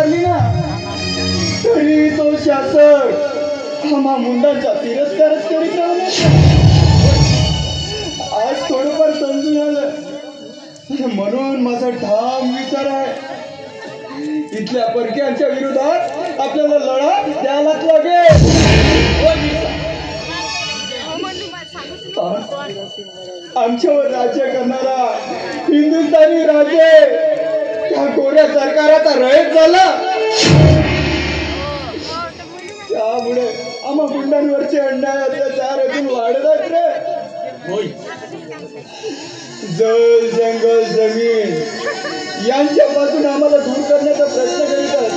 झाली ना तरी तो शासक आम्हा मुंडांचा तिरस्कारच करीत राहिला. आज थोडंफार समजून आलं म्हणून माझा ठाम विचार आहे इथल्या परक्यांच्या विरोधात आपल्याला लढा द्यायलाच लागेल. आमच्यावर राज्य करणारा हिंदुस्थानी राजे त्या गोऱ्या सरकाराचा रयत झाला. त्यामुळे आम्हा मुंडांवरचे अन्याय अत्याचार अजून वाढतात रे. जल जंगल जमीन यांच्यापासून आम्हाला दूर करण्याचा प्रयत्न करीतात.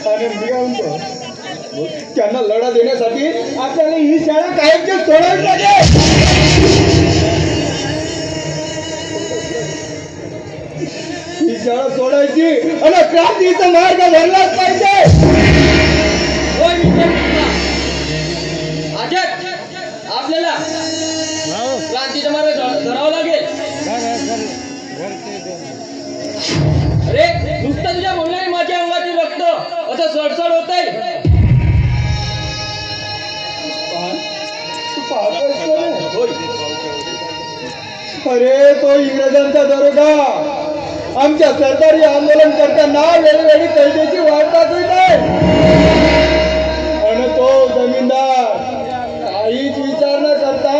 आणि मी काय म्हणतो त्यांना लढा देण्यासाठी आपल्याला ही शाळा कायमची सोडावी लागेल. ही शाळा सोडायची आणि क्रांतीचा मार्ग धरलाच पाहिजे. आपल्याला क्रांतीचा मार्ग धरावा लागेल. अरे नुसतं तुझ्या बोलण्याने माझ्या अंगातील रक्त असं सडसड होत आहे. अरे तो इंग्रजांचा दरोगा आमच्या सरकारी आंदोलन करताना वेळोवेळी कैदेची वाट दाखवित आहे. आणि तो जमीनदार काहीच विचार न करता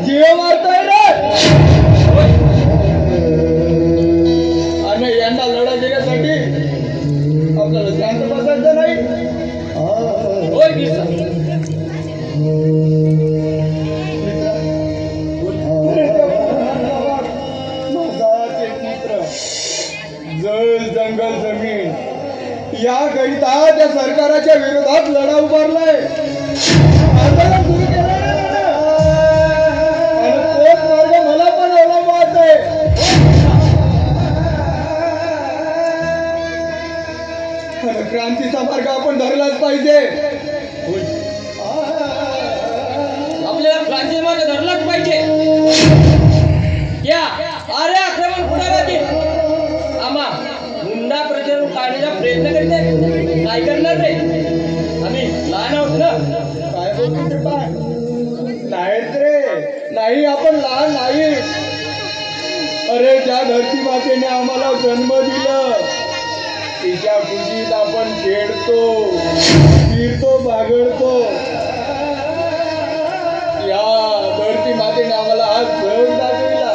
जीव मारतोय रे. आणि यांना लढा देण्यासाठी आपल्याला शांत बसायचं नाही. जल जंगल जमीन या करिता त्या सरकाराच्या विरोधात लढा उभारलाय. आंदोलन सुरू केलं आणि तोच मार्ग मला पण अवलंबायचा आहे. क्रांतीचा मार्ग आपण धरलाच पाहिजे. आपल्याला क्रांतीचा मार्ग धरलाच पाहिजे. या अरे आक्रमण पुढे आम्हा मुंडा प्रचारून काढण्याचा प्रयत्न करते. काय करणार रे आम्ही लहान आहोत ना. काय बोलतो नाहीत रे. नाही आपण लहान नाही. अरे ज्या धरती मातेने आम्हाला जन्म दिलं तिच्या खुशीत आपण खेळतो फिरतो बागडतो. या धरती मातेने आम्हाला आज जग दाखविला.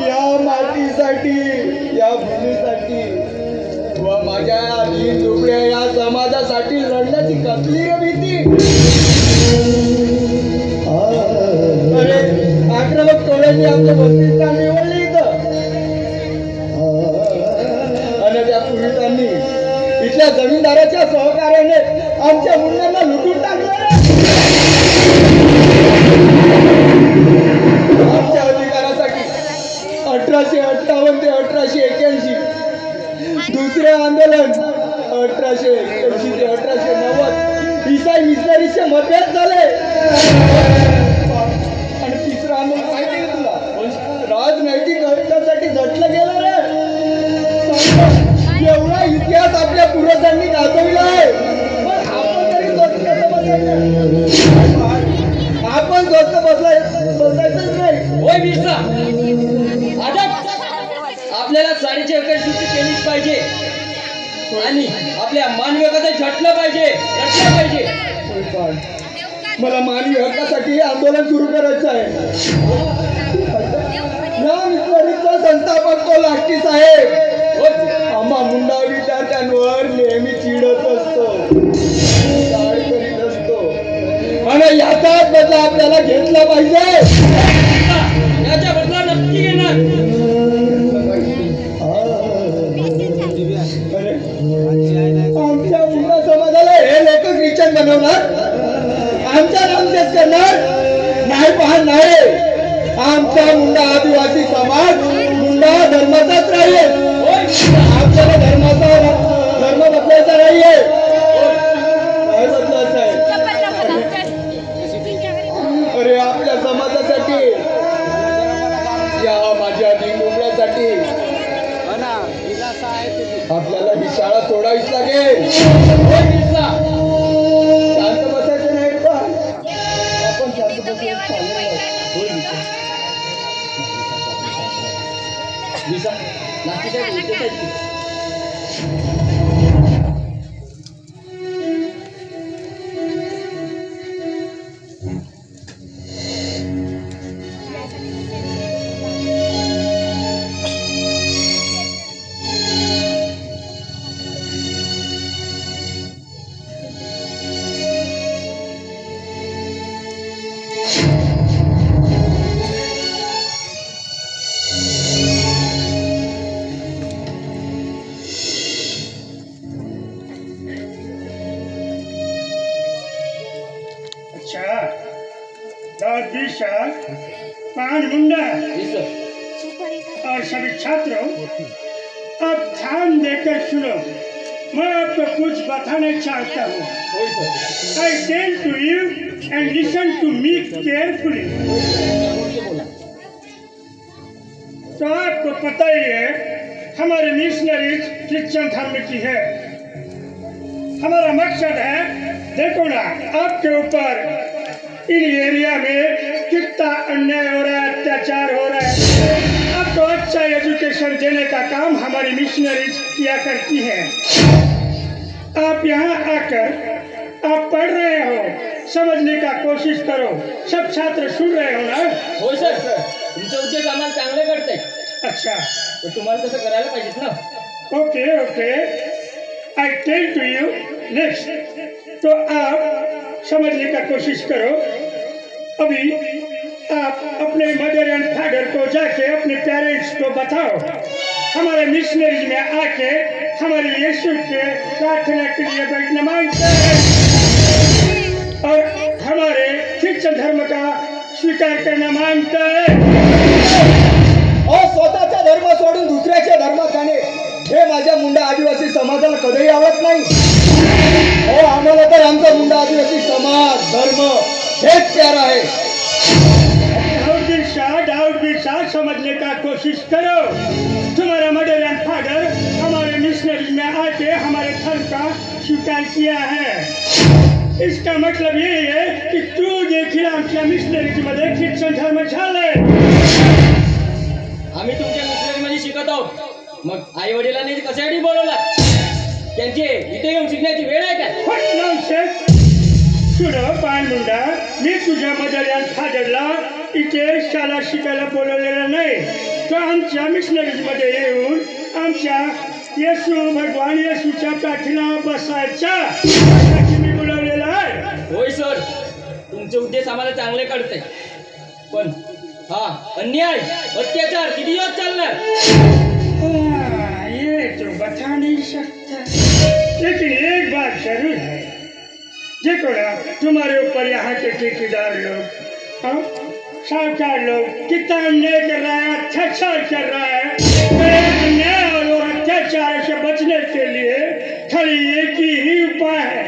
या मातीसाठी या भूमीसाठी व माझ्या दीन दुबळ्या या समाजासाठी लढण्याची कसली भीती. अरे आक्रमक टोळ्यांनी आमचं बत्तीसस्थान निवडले इथं. आणि त्या पुरुषांनी इथल्या जमीनदाराच्या सहकार्याने आमच्या मुंडांना लुटून टाकलं. आमच्या अधिकारासाठी 1858 ते 1881 दुसरे आंदोलन 1881 ते 1890 ईसाई मिशनरीचे मतभेद झाले. आणि तिसरं आंदोलन माहिती आहे तुला राजनैतिक हक्कासाठी झटलं गेलं रे. एवढा इतिहास आपल्या पूर्वजांनी गाजविला आहे. पण आपण तरी आपण स्वस्त बसायचंच नाही. होय बिरसा आपल्याला साडीची हक्कशुद्धी केलीच पाहिजे आणि आपल्या मानवी हक्काचं झटलं पाहिजे रचलं पाहिजे. मला मानवी हक्कासाठी आंदोलन सुरू करायचं आहे. संस्थापक तो लाष्टी साहेब आम्हा मुंडा विद्यार्थ्यांवर नेहमी चिडत असतो गाड करीत असतो. आणि याचाच बदला आपल्याला घेतला पाहिजे. याचा बदला नक्की घेणार. आमच्या मुंडा समाजाला हे लोक ख्रिश्चन बनवणार आमचा नामदेश करणार नाही. पाहणार नाही. आमचा मुंडा आदिवासी समाज मुंडा धर्माचाच राहील. आपल्याला धर्म बदलायचा नाहीये. काय बदलायचं आहे. अरे आपल्या समाजासाठी या माझ्या दिंडोबऱ्यासाठी आपल्याला ही शाळा सोडावीच लागेल. शांत बसायचं नाही का? आपण शांत बसायचं चालेल. पान मुंडा और सभी छात्रों, अब ध्यान देकर सुनो. मैं आपको कुछ बताना चाहता हूँ. I tell to you and listen to me carefully. तो आपको पता ही है हमारे मिशनरी क्रिश्चियन धर्म की है. हमारा मकसद है, देखो ना आपके ऊपर इन एरिया में कितना अन्याय हो रहा है, अत्याचार हो रहा है. आपको अच्छा एजुकेशन देने का काम हमारी मिशनरीज किया करती है. आप यहाँ आकर आप पढ़ रहे हो, समझने का कोशिश करो. सब छात्र सुन रहे हो ना? हो सर, तुमचे उद्देश आम्हाला चांगले कळते. अच्छा, तर तुम्हाला तसं करायला पाहिजेत ना. Okay okay, I tell to you next. तो आप समझने का कोशिश करो. अभी आप अपने मदर एंड फादर को जाके अपने पेरेंट्स को बताओ हमारे मिशनरीज में आके हमारे यीशु के प्रार्थना के लिए बैठना मांगते हैं और हमारे क्रिश्चियन धर्म का स्वीकार करना मांगते हैं. और स्वतःचा धर्म सोडून दुसऱ्याच्या धर्मात जाणे हे माझ्या मुंडा आदिवासी समाजाला कधीही आवडत नाही. हो, आम्हाला तर आमचा मुंडा आदिवासी समाज धर्म हेच प्यारा है. डाउट भी साथ समझने का कोशिश करो. तुम्हारा मदर एंड फादर हमारे मिशनरी में आके हमारे धर्म का स्वीकार किया है. इसका मतलब यही है कि तू देखील आमच्या मिशनरीज मध्ये ख्रिश्चन धर्म झाले. आम्ही तुमच्या मिशनरी मध्ये शिकत आहोत, मग आई वडिलांनी कशासाठी बोलवला? त्यांची इथे येऊन शिकण्याची वेळ आहे का? सुनो पानमुंडा, मी तुझ्या मदर एंड फादरला इथे शाळा शिकायला बोलवलेलं नाही. तो आमच्या मिशनरीज मध्ये येऊन आमच्या येशू भगवान येशूच्या प्रार्थना बसायच्या मी बोलवलेलं आहे. होय सर, तुमचे उद्देश आम्हाला चांगले कळते, पण हा अन्याय अत्याचार किती दिवस चालणार? ये तो बता नहीं सकता, लेकिन एक बात जरूर है. देखो ना, तुम्हारे ऊपर यहाँ के ठेकेदार लोग, साहूकार लोग कितना अन्याय कर रहा है, अत्याचार कर रहा है. अन्याय और अत्याचार से बचने के लिए खाली एक ही उपाय है,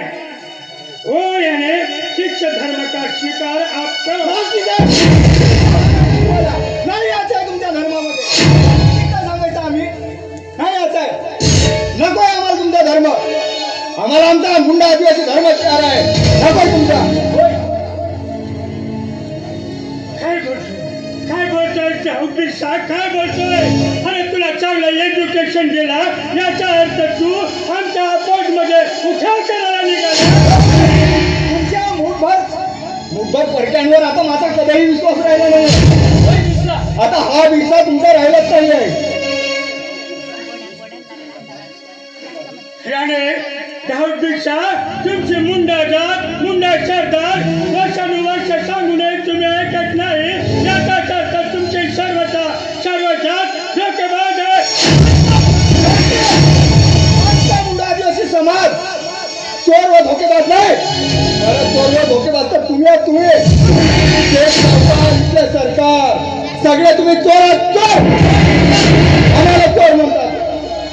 वो यानी शिक्षक धर्म का स्वीकार आप करो. नाही यायचं आहे तुमच्या धर्मामध्ये. सांगायचं आम्ही नाही यायचं आहे. नको आहे आम्हाला तुमचा धर्म. आम्हाला आमचा मुंडा आदिवासी धर्म प्यारा आहे. नको तुमचा. काय बोलतोय काय बोलतोय? अरे तुला चांगलं एज्युकेशन दिला याचा अर्थ तू आमच्या अपोज मध्ये उठाव करायला निघाला. तुमच्या मुठभर पर्यटनावर आता माझा कधीही विश्वास राहिला नाही. आता हा विश्वास तुमचा राहिलाच नाही आहे. याने दहावीपेक्षा तुमची मुंडा जात मुंडा सरदार वर्षानुवर्ष सांगून तुम्ही ऐकत नाही. याचा अर्थ तुमची सर्व जात धोकेबाज आहे. मुंडा आदिवासी समाज चोर व धोकेबाज नाही. चोर व धोकेबाज तर तुम्ही आहात. तुम्ही सरकार सगळे तुम्ही चोर आहात. चोर आम्हाला चोर म्हणतात.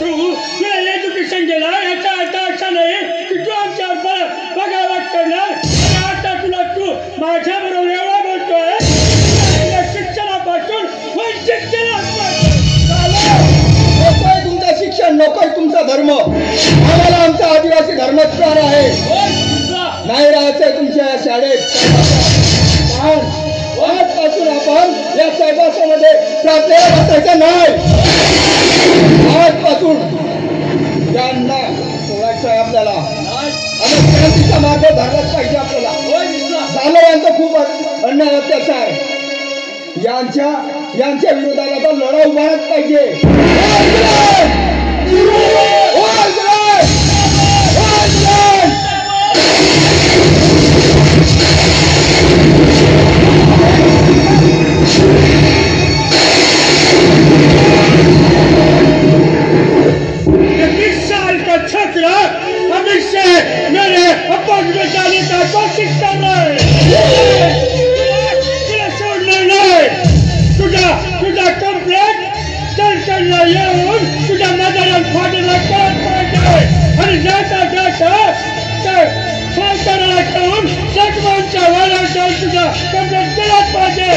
तुला एज्युकेशन दिला याचा अर्थ असा नाही की तू आमच्यावर बघावत करणार. आता तुला तू माझ्या बरोबर एवढा बोलतोय शिक्षणापासून वंचित केला. धर्म, आम्हाला आमचा आदिवासी धर्मच प्यारा आहे. नाही राहायचंय तुमच्या या शाळेत. आजपासून आपण या साहेबासामध्ये प्रार्थनेला बसायचं नाही. आजपासून त्यांना सोडायचं आहे आपल्याला आणि क्रांतीचा मार्ग धरलाच पाहिजे आपल्याला. झालं यांचं खूप अन्याय अत्याचार. यांच्या विरोधाला तर लढा उभारच पाहिजे. मेरे अपने जाने का कोशिश कर रहे छोड़ना नहीं. तुझा कंप्लेंट करना येऊन तुझ्या नजरात फाटला पाहिजे आणि जाता सावकाराला घेऊन जगवानच्या वळण जाऊन तुझा कंप्लेंट केलाच पाहिजे.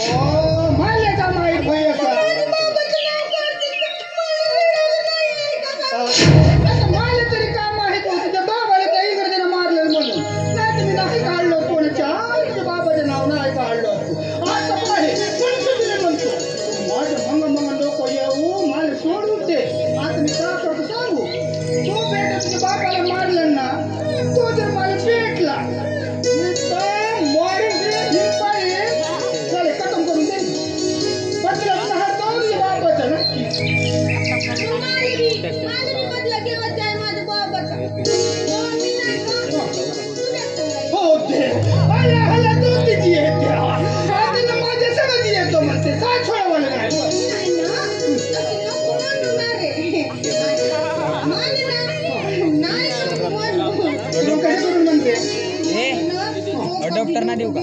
मला का माहित भाई असा आता मला तरी का माहित होतं त्या बाबाला त्या इंग्रजानं मारलं म्हणून नाही तुम्ही नाही काढलो कोणाच्या तुझ्या बाबाचं नाव नाही काढलं आता पाहिजे संस्कृतीने म्हणतो माझं मंग लोक येऊ मला सोडून दे आता मी का करतो सांगू तो बेटा तुझ्या बाबाला मारलं ना तो जर मला भेटला खतम करून दे बदला बाबाचा नक्की हो दे हल्ला तो तिची येते माझ्या सगळं येतो म्हणते काय छोडावाला नाही काय करून म्हणते डॉक्टर ना देऊ का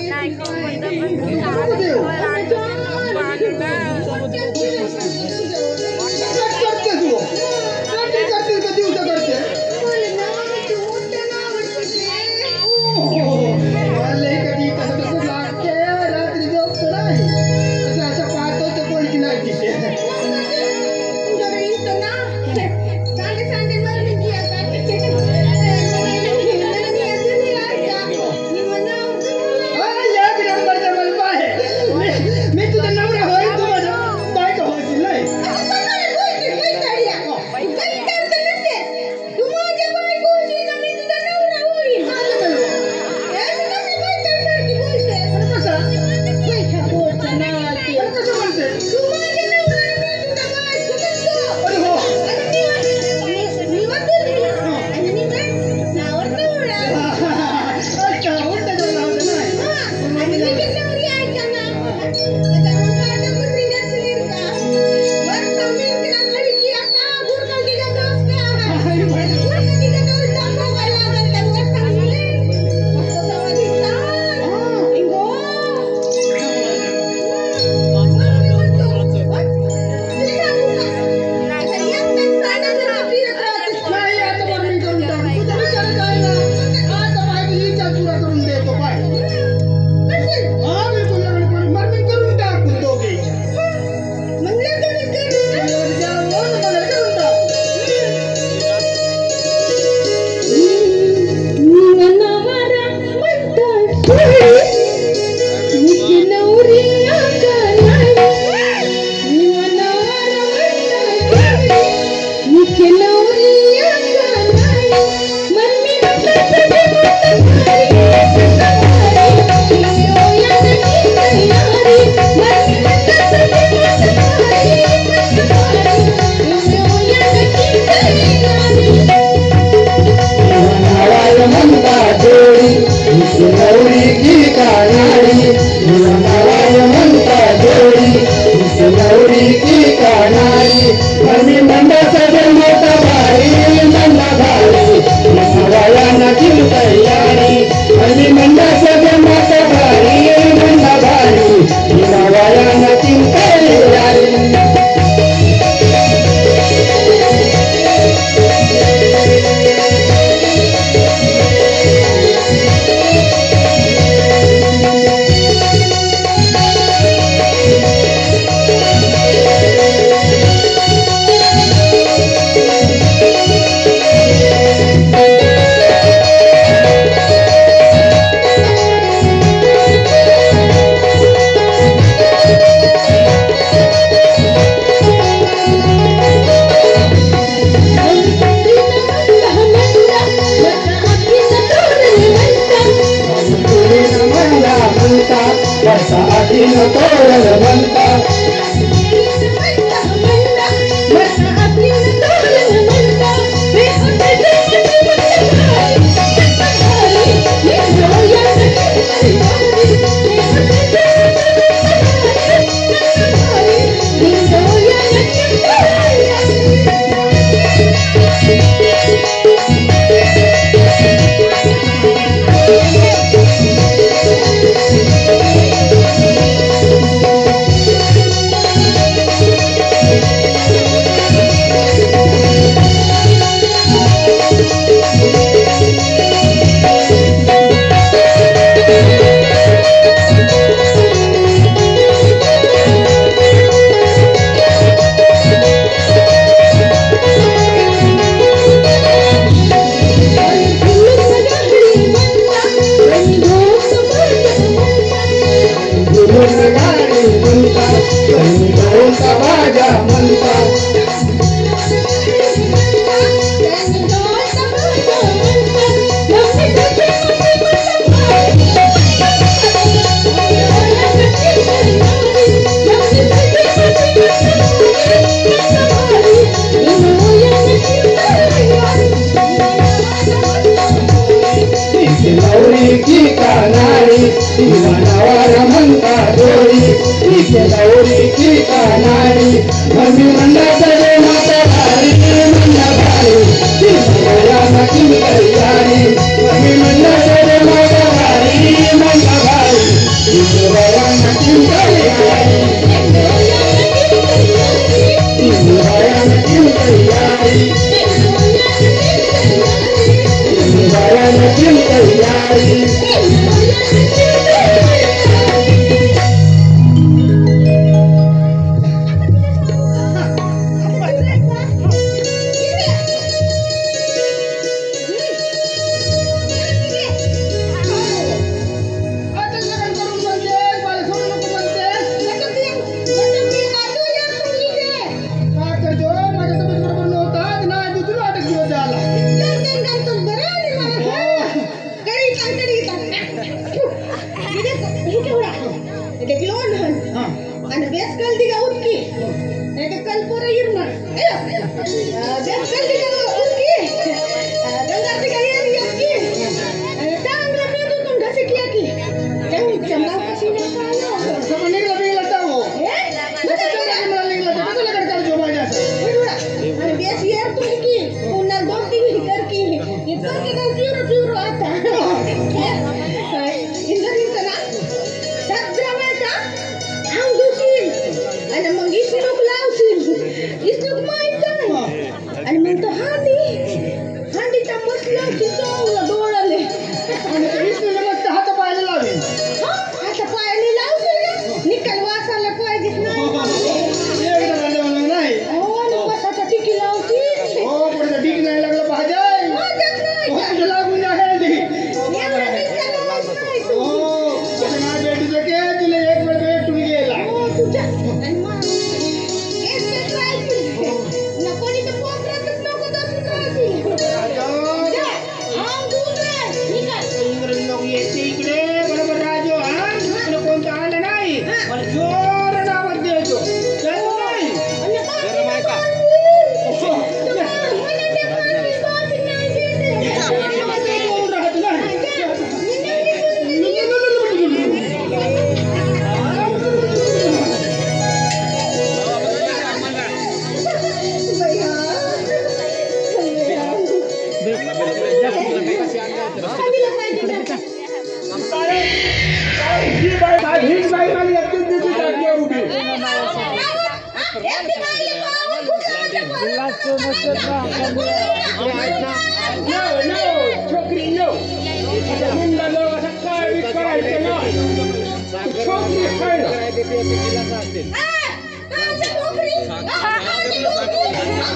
मनावर म्हणता जोडी इथे गौरी की कानाडी मम्मी म्हणला सगळे माता भारी म्हणला भारी ती सगळ्यासाठी तयारी मम्मी म्हणला सगळे माता भारी म्हणला भारी ती सगळ्यासाठी तयारी ती सगळ्यासाठी तयारी ती तयारी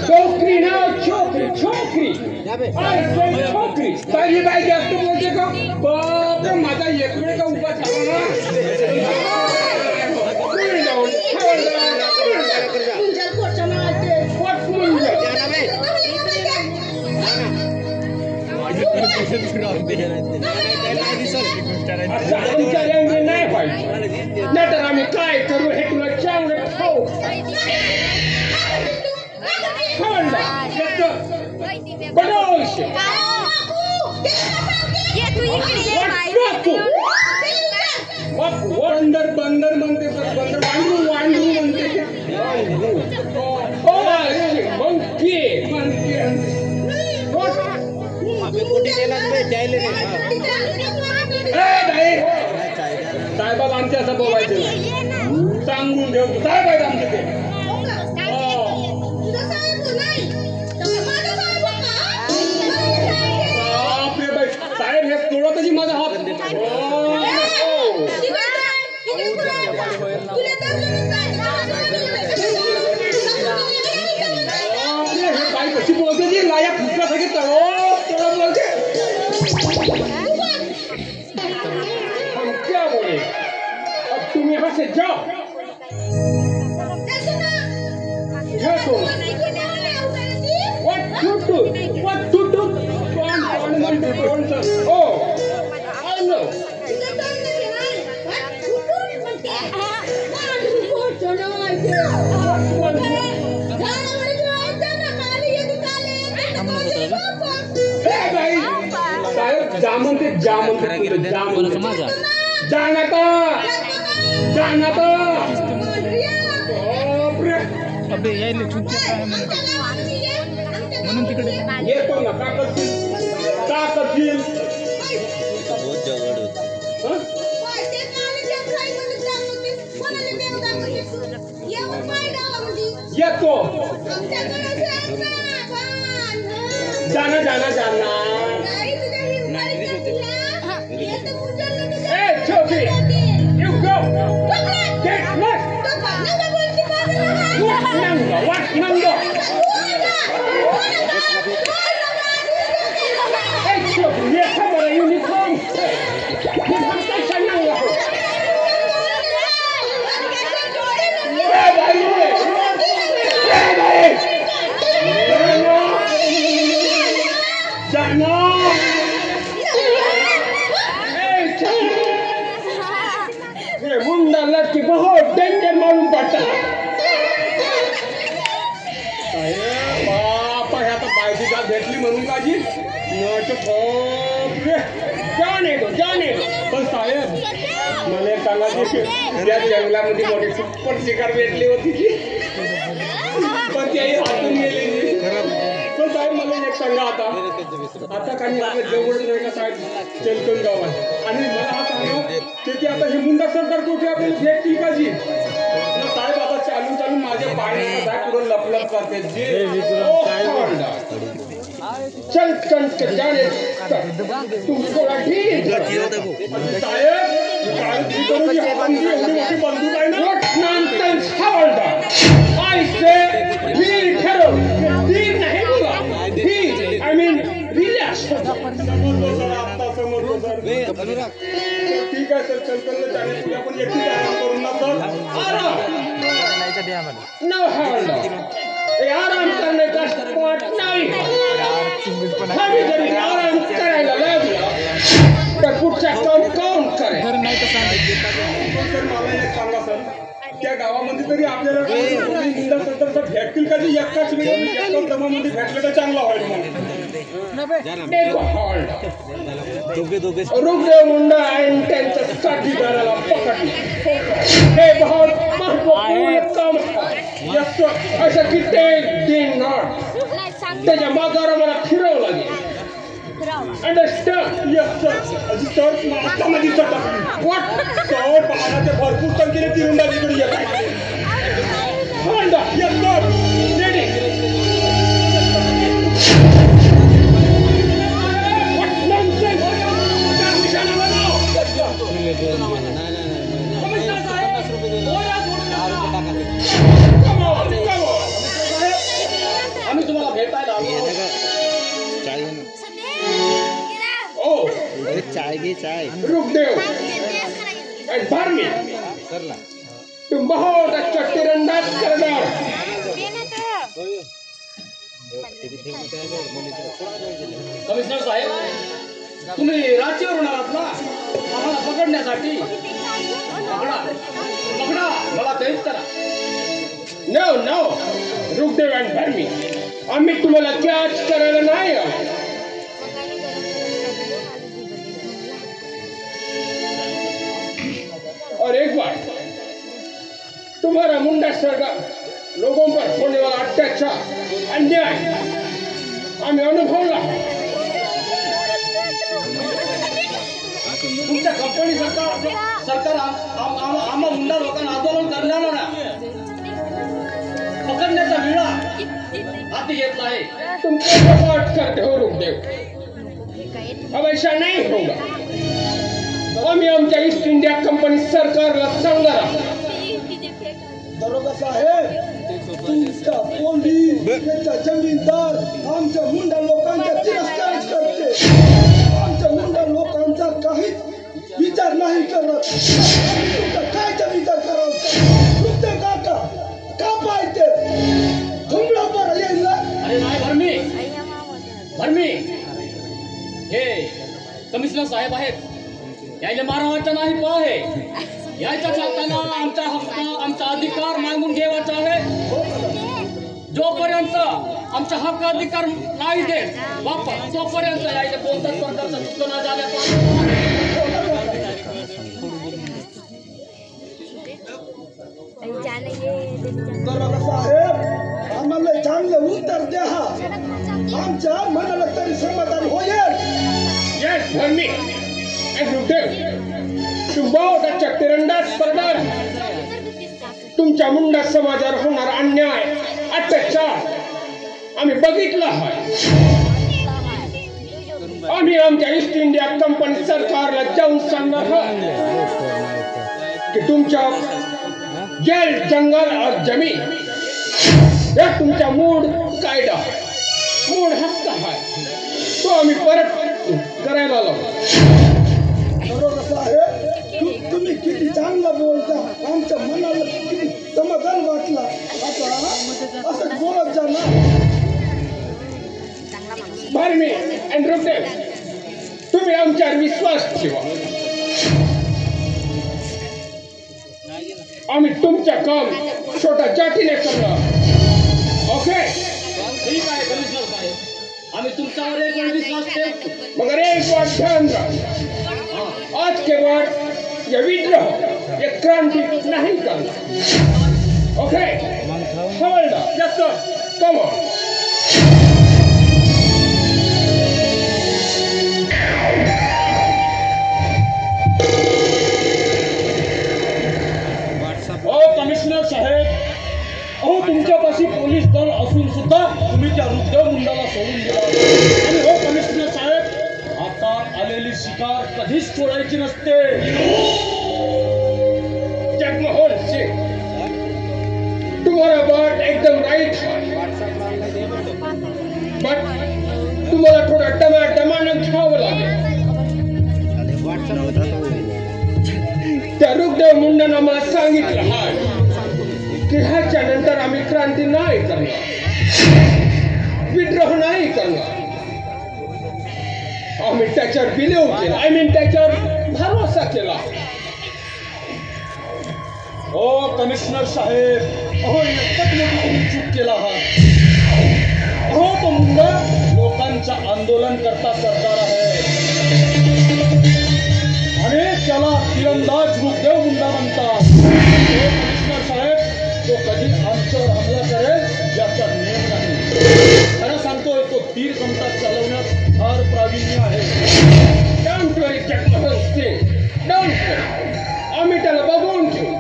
छोकरी ना छोकरी छोकरी छोकरी तरी बाई जास्त बोलते का बाप माझा एक वेळ का उभा झाला नाही पाहिजे नाही तर आम्ही काय करू हे तुला चांगलं खाऊ बंदर बंदर म्हणते बंदर वांडू वांडू म्हणते साहेबाब आमच्या असं बोलायचं सांगून ठेव साहेब आहेत आमचे ते साहेब हे तोडा कशी माझा हात बाई कशी बोलते ती लाया फुटल्यासाठी तळो तोडा बोलते हम क्या बोले अब तुम यहाँ से जाओ What to do? Oh, I know. जामन ते जामन जाना तो बापरे. अबे यायले चुपचाप आहे म्हणून तिकडे येतो ना का करतील हं? येतो जाना ए छोटी you go get lost what nango ए छोटी ये खबर यूनिफॉर्म ये हम कैसे nango जाना ये मुंडा लड़की बहुत डेंजर मालूम पड़ता है बापा ह्या तर बायची का भेटली म्हणून काजी जाने दो पण साहेब मला सांगा की त्या जंगलामध्ये मोठी सुपर शिकार भेटली होती की पण ती हातून गेली पण साहेब मला एक सांगा आता काही आपल्या जवळ नाही का साहेब चलकन गाव आहे आणि मला हा सांगा की आता हे मुंडा सरकार कुठे आपल्याला भेटली का जी साहेब आता चालून माझ्या पाण्याचा साहेब पुढे लपलप करते जे चल जाने तुम थोडा ठीक साहेब बंदूक आहे ना नॉनसेन्स हवालदार I say धीर ठेरो धीर नहीं बोला धीर I mean relax समजलो सर ठीक आहे सर चल जाने तुला पण एकटी आराम करून ना सर आराम no हवालदार आराम करने का स्पॉट नहीं हमें जब आराम करायला लागला तर पुढचा काम कोण करे घर नाही तर सांग सर मला एक सांगा सर त्या गावामध्ये तरी आपल्याला मुंडा सरकारचा भेटतील का एकाच वेळी एकाच दमामध्ये भेटलं तर चांगला होईल म्हणून रुग्ण मुंडा आणि त्यांच्या साथीदाराला पकडले हे बहुत महत्वपूर्ण काम आहे असं की ते दिन नॉट त्याच्या मागावर मला फिरावं लागेल अंडरस्टँड यस सर सर मागच्यामध्ये सटकली व्हॉट सर बाळाचे भरपूर संख्येने तिरंदाजीकडे येत आहे यस सर रेडी आम्ही तुम्हाला भेटायला आलो चाय रुकदेव and Barney तुम बहुत अच्छा तीरंदाज करदार कमिशनर साहेब तुम्ही राज्यावरून आलात ना आम्हाला पकडण्यासाठी पकडा मला कैद करा नो रुकदेव and Barney आम्ही तुम्हाला कॅच करायला नाही आलो और एक बार तुम्हारा मुंडा सरकार लोगों पर होने वाला अत्याचार अन्याय हमें अनुभवला तुमच्या कंपनी सरकार आम्हा मुंडा लोकांना आंदोलन करणार ना पकडण्याचा विळा हाती घेतला आहे तुम कैसे बात करते हो रुकदेव अब ऐसा नहीं होगा आम्ही आमच्या ईस्ट इंडिया कंपनी सरकारला सांगणार आहोत दरोगा साहेब तुमचा पोलीस त्याचा जमीनदार आमच्या मुंडा लोकांचा तिरस्कार करते आमच्या मुंडा लोकांचा काहीच विचार नाही करत तुमचा कायचा विचार करावा तुमचे काका का पाहिजे तुमला बरं येईल ना अरे नाही भरमी हे कमिशनर साहेब आहेत यायला मारावाचा नाही पाहे यायचा चालताना आमचा हक्क आमचा अधिकार मागून घ्यायचा आहे जोपर्यंत आमचा हक्क अधिकार नाही देत बापा तोपर्यंत यायला कोणत्याच प्रकारचा सूचना झाल्या दरोगा साहेब आम्हाला चांगलं उत्तर द्या आमच्या मनाला तरी समाधान होईल. Yes, धर्मी and Rudev, तुंबावटाच्या तिरंदाज स्पर्धात तुमच्या मुंडा समाजावर होणार अन्याय अत्याचार आम्ही बघितला आहे. आम्ही आमच्या ईस्ट इंडिया कंपनी सरकारला जाऊन सांगणार आहोत की तुमच्या जेल जंगल और जमीन हे तुमचा मूळ कायदा मूळ हक्क आहे तो आम्ही परत करायला लावू. दरोगा साहेब तुम्ही किती चांगलं बोलता आमच्या मनाला किती समाधान वाटला. आता असं बोलत जा ना. भारमी and Rudev, तुम्ही आमच्यावर विश्वास ठेवा. आम्ही तुमचं काम छोट्या जातीने करणार. ओके ठीक आहे कमिशनर साहेब आम्ही तुमच्यावर एक वेळ विश्वास ठेवतो. मगर एक बात ध्यान रखो आज के बाद ये विद्रोह ये क्रांति नहीं करना. ओके हवलदार yes sir come on. Commissioner साहेब अहो तुमच्यापाशी पोलीस दल असून सुद्धा तुम्ही त्या रुद्र मुंडाला सोडून दिला. आणि हो कमिशनर साहेब आता आलेली शिकार कधीच सोडायची नसते. जगमोहन सिंग तुम्हारा बात एकदम राईट है बट तुम्हाला थोडा दमानं घ्यावं लागेल. त्या रुग्देव मुंडानं मला सांगितलं आहे की ह्याच्या नंतर आम्ही क्रांती नाही करणार विद्रोह नाही करणार. आम्ही त्याच्यावर बिलीव केला आय मीन त्याच्यावर भरोसा केला. ओ कमिशनर साहेब अहो एकच मोठी तुम्ही चूक केला आहात. अहो तो मुंडा लोकांचं आंदोलन करता सरकार आहे आणि त्याला तिरंदाज रुग्देव मुंडा म्हणतात. कमिशनर साहेब तो कधी आमच्यावर हमला करेल याचा नियम नाही. खरं सांगतोय तो तीर समता चालवण्यात फार प्रावीण्य आहे. Don't worry Jagmohan Singh don't worry आम्ही त्याला बघून घेऊ.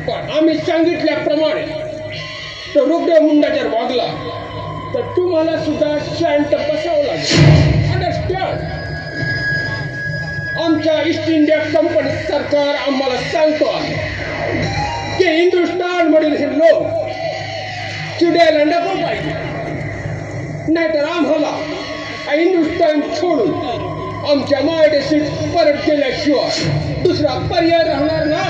पण आम्ही सांगितल्याप्रमाणे तो रुग्देव मुंडा जर वागला तर तुम्हाला सुद्धा शांत बसावं लागेल. अंडरस्टँड. आमच्या ईस्ट इंडिया कंपनी सरकार आम्हाला सांगतो आहे की हिंदुस्थान मधील हे लोक चिडायला नको पाहिजे नाहीतर आम्हाला हिंदुस्थान सोडून आमच्या मायदेशीत परत गेल्याशिवाय दुसरा पर्याय राहणार ना.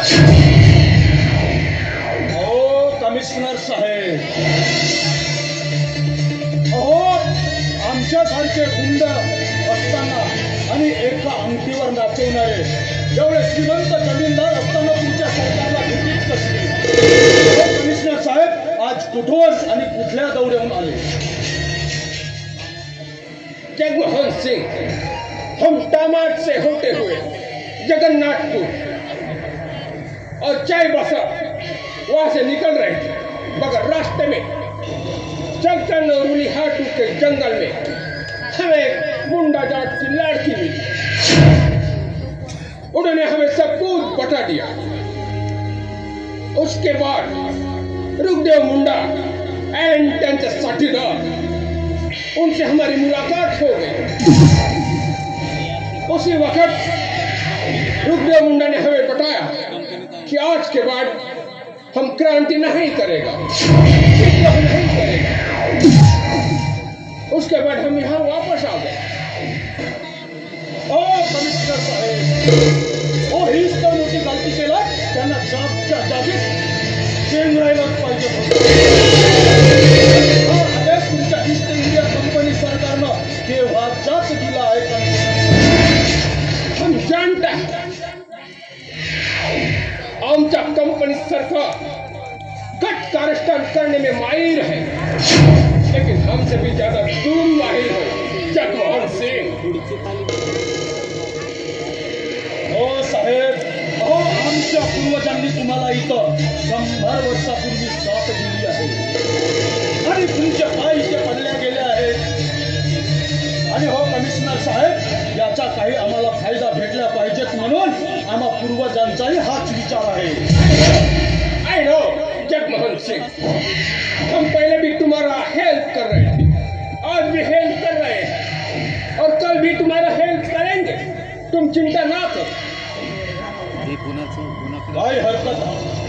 अहो कमिशनर साहेब अहो आमच्यासारखे गुंड असताना आणि एका अंगठीवर नाचवणारे एवढे श्रीमंत जमीनदार असताना तुमच्या सरकारला भीतीच कसली. कमिशनर साहेब आज कुठून आणि कुठल्या दौऱ्याहून आले. जगमोहन सिंह हम दामाद से होते हुए जगन्नाथपुर और चाय बसा वहां से निकल रहे थे मगर रास्ते में चलकर नौरुली हाटू के जंगल में हमें मुंडा जाट की लड़की मिली. उन्होंने हमें सब कुछ बता दिया. उसके बाद रुग्देव मुंडा एंड त्यांचे साथीदार उनसे हमारी मुलाकात हो गई. उसी वक्त रुग्देव मुंडा ने हमें बताया कि आज के बाद हम क्रांति नहीं करेगा नहीं करेगा. उसके बाद हम यहाँ वापस आ गए. ओ कमिशनर साहेब ओ हीच तर मोठी गलती केला. त्यांना जागच्या जागीच चेंगरायलाच पाहिजे आदेश तुमच्या ईस्ट इंडिया कंपनी सरकारनं केव्हाचाच दिला आहे. हम जानते हैं आमच्या कंपनी सरकार कट कारस्थान करने में माहिर है लेकिन हमसे भी ज्यादा तुम माहिर हो जगमोहन सिंह. हो साहेब अहो आमच्या पूर्वजांनी तुम्हाला इथं 100 वर्षापूर्वी साथ दिली आहे आणि तुमच्या पाय इथे पडल्या गेल्या आहेत. आणि हो कमिशनर साहेब, याचा काही आम्हाला फायदा भेटला पाहिजेत म्हणून आम्हा पूर्वजांचाही हाच विचार आहे. आई नो जगमोहन सिंह, हम पहले भी तुम्हारा हेल्प कर रहे थे, आज भी हेल्प कर रहे हैं और कल भी तुम्हारा हेल्प करेंगे. तुम चिंता ना करो. काय हरकत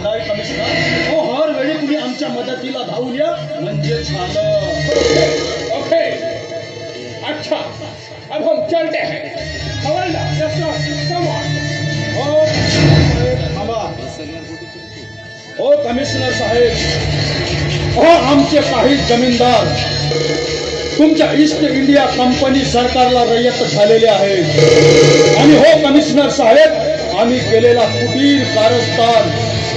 नाही कमिशनर. हो, हर वेळी तुम्ही आमच्या मदतीला धावून या म्हणजे झालं. ओके, अच्छा, अब हम चलते हैं. हवलदार, come on. हो थांबा. हो कमिशनर साहेब, हो आमचे काही जमीनदार तुमच्या ईस्ट इंडिया कंपनी सरकारला रयत झालेले आहेत. आणि हो कमिशनर साहेब, आम्ही केलेला कुटीर कारस्थान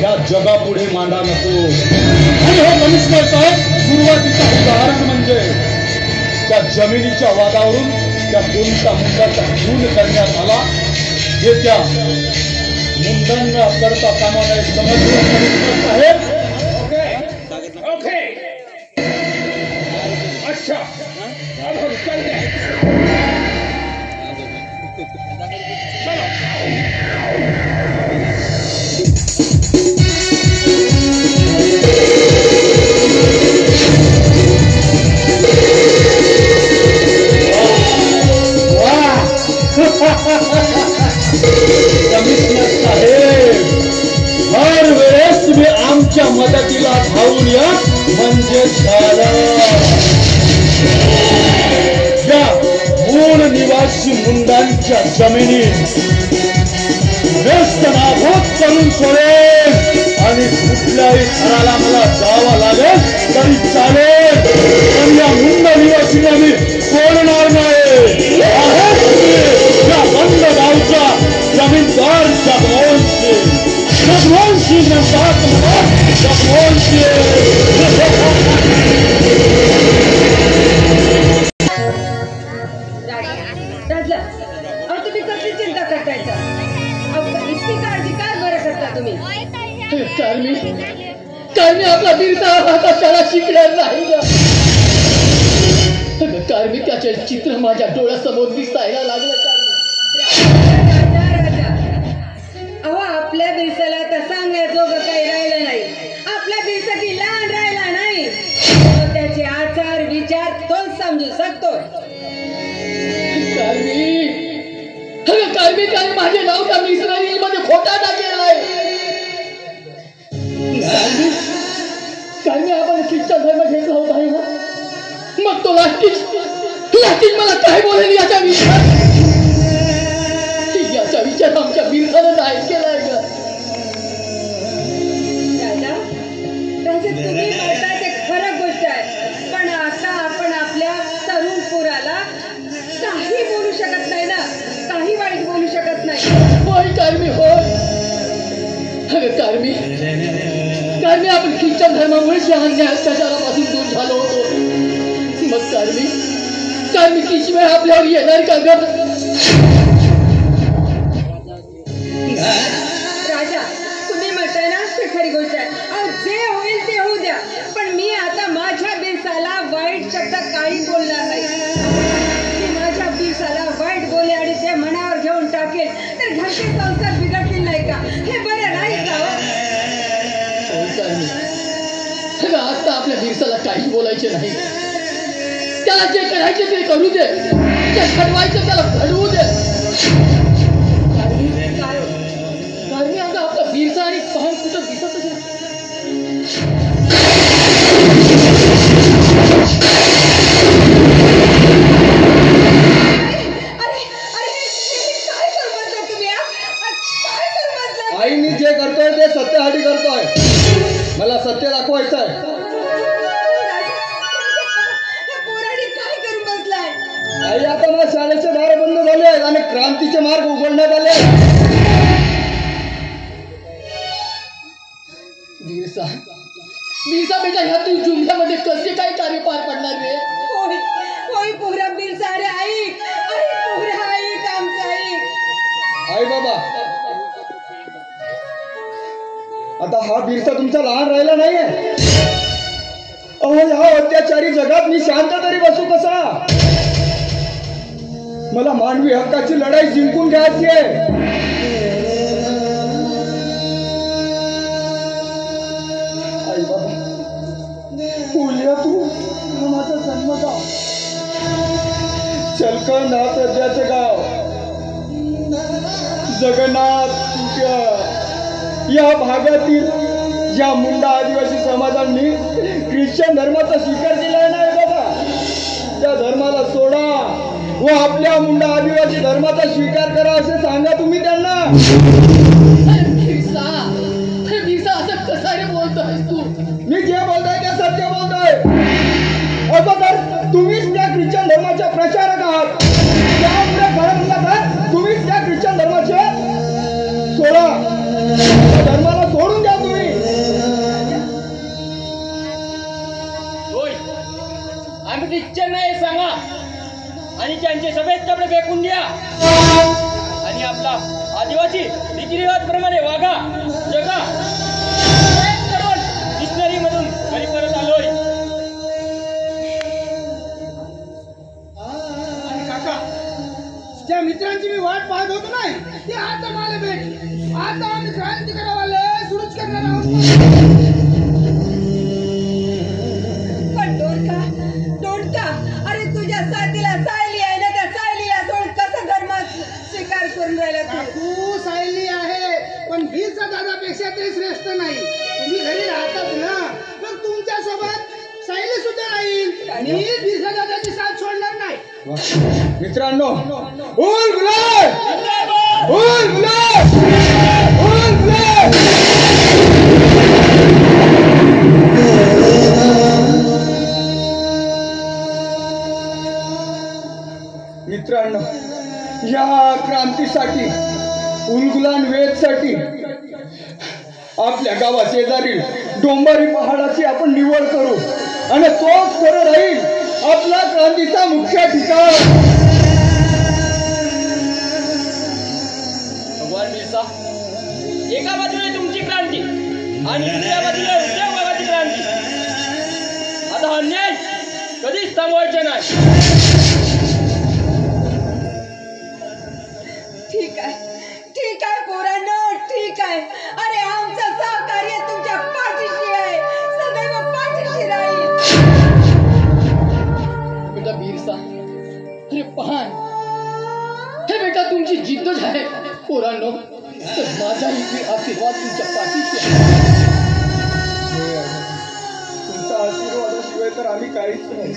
या जगापुढे मांडा नको. आणि हो कमिशनर साहेब, सुरुवातीचं उदाहरण म्हणजे त्या जमिनीच्या वादावरून त्या कोणत्या मुंडाचा खून करण्यात आला हे त्या मुंडांना करता कामा नये. समजलं कमिशनर साहेब? ओके, अच्छा, अब हम चलते हैं. कमिशनर साहेब, हर वेळेस तुम्ही आमच्या मदतीला धावून या म्हणजे झालं. या मूळ निवासी मुंडांच्या जमिनी नाबूद करून सोडेल आणि कुठल्याही घराला मला जावं लागेल तरी चालेल, पण या मुंड निवासीने आम्ही सोडणार नाही. या बंद गावचा जमीनदार जगमोहन सिंह म्हणतात मला जगमोहन तुम्ही कसली चिंता करतायचा? इतकी काळजी काय बरं करता तुम्ही? कारमी आपला बिरसा आता त्याला शिकणार नाही ना. कारमी त्याचे चित्र माझ्या डोळ्यासमोर दिसायला लागलं. अहो, आपल्या बिरसाला तर सांगायचोगं काही राहिलं नाही. आपला बिरसा की लहान राहिला नाही, त्याचे आचार विचार तोच समजू शकतो. कारमी त्याने माझे नाव त्या मिस्टरी मध्ये खोटा टाकेलाय. कारमी आपण ख्रिश्चन धर्म घेतला होता आहे ना, मग तो लास्टिक मला काय बोलेल याचा विचार आमच्या बिरसानं नाही केलाय का? तुम्ही म्हणताय ते खरं गोष्ट आहे, पण आता आपण आपल्या तरुण पोराला काही बोलू शकत नाही ना, काही वाईट बोलू शकत नाही. होय कारमी, होय. अगं कारमी, आपण ख्रिश्चन धर्मामुळेच या अन्याय अत्याचारापासून दूर झालो होतो. मग कारमी किती वेळ आपल्यावर येणार का ग? राजा, तुम्ही म्हणताय ना ते खरी गोष्ट आहे. अहो, जे होईल ते होऊ द्या, पण मी आता माझ्या बिरसाला वाईट शब्द काही बोलणार नाही. माझ्या बिरसाला वाईट बोले आणि ते मनावर घेऊन टाकेल तर घरचे संसार बिघडतील नाही का? हे बरं नाही का? आता आपल्या बिरसाला काही बोलायचे नाही. त्याला जे करायचे ते करू दे, जे घडवायचं त्याला घडवू दे. कारमी आता आपला बिरसा आणि पाहून कुठं दिसतच नाही. आईनी जे करतोय ते सत्यासाठी करतोय. मला सत्य दाखवायचं आहे. आई, आता मला शाळेचे दार बंद झाले आहेत आणि क्रांतीचे मार्ग उघडण्यात आले. बिरसा बेटा, ह्या तू जुमल्यामध्ये कसे काय कार्य पार पडणार रे? होय पोरा बिरसा रे. आई, पोरा, आई आमचं आई. आई बाबा, आता हा बिरसा तुमचा लहान राहिला नाहीये. अहो ह्या अत्याचारी जगात मी शांत तरी बसू कसा? मला मानवी हक्काची लढाई जिंकून घ्यायची आहे. आई बाबा फुल्या तू हा माझा जन्मगाव, चलकण हा सध्याचं गाव, जगन्नाथ तुझ्या या भागातील या मुंडा आदिवासी समाजांनी ख्रिश्चन धर्माचा स्वीकार केलाय ना बाबा, त्या धर्माला सोडा व आपल्या मुंडा आदिवासी धर्माचा स्वीकार करा असे सांगा तुम्ही त्यांना. असं कसा रे बोलतोय तू? मी जे बोलतोय ते सत्य बोलतोय. असं तर तुम्हीच त्या ख्रिश्चन धर्माचे प्रचारक आहात, त्यामुळे खरं म्हणलं तुम्हीच त्या ख्रिश्चन धर्माचे सोडा, धर्माला सोडून द्या तुम्ही. होय, आम्ही ख्रिश्चन नाही सांगा आणि त्यांचे सगळेच कपडे फेकून द्या आणि आपला आदिवासी रीतिरिवाज प्रमाणे वागा जगा. डिक्शनरी मधून घरी परत आलोय. काका, ज्या मित्रांची मी वाट पाहत होतो नाही ते आता मला भेट. आता आम्ही क्रांती करावाले सुरूच करणार आहोत. पण दोडका, अरे तुझ्या साथीला सायली आहे ना, त्या सायलीला सोड कसं धर्मात स्वीकार करून राहिला तू? काकू सायली आहे पण बिरसा दादापेक्षा ते श्रेष्ठ नाही. तुम्ही घरी राहतात ना, मग तुमच्या सोबत सायली सुद्धा राहील आणि बिरसा दादाची साथ सोडणार नाही. मित्रांनो, उल गुलाब, उल गुलाब, उल गुलाब. मित्रांनो, या क्रांतीसाठी उलगुलान वेदसाठी आपल्या गावा शेजारील डोंबारी पहाडाची आपण निवड करू आणि तोच खरं राहील आपला क्रांतीचा मुख्य ठिकाण. भगवान बिरसा, एका बाजूला तुमची क्रांती आणि दुसऱ्या बाजूला उद्योगवादाची क्रांती. आता हा अन्याय कधीच थांबवायचा नाही. ठीक आहे पोरांनो, ठीक आहे. अरे आमचं सहकार्य तुमच्या पाठीशी आहे, सदैव पाठीशी राहील. बेटा बिरसा, अरे पहान, हे बेटा तुमची जिद्दच आहे पोरांनो. तर माझाही आशीर्वाद तुमच्या पाठीशी आहे. तुमचा आशीर्वादाशिवाय तर आम्ही काहीच नाही.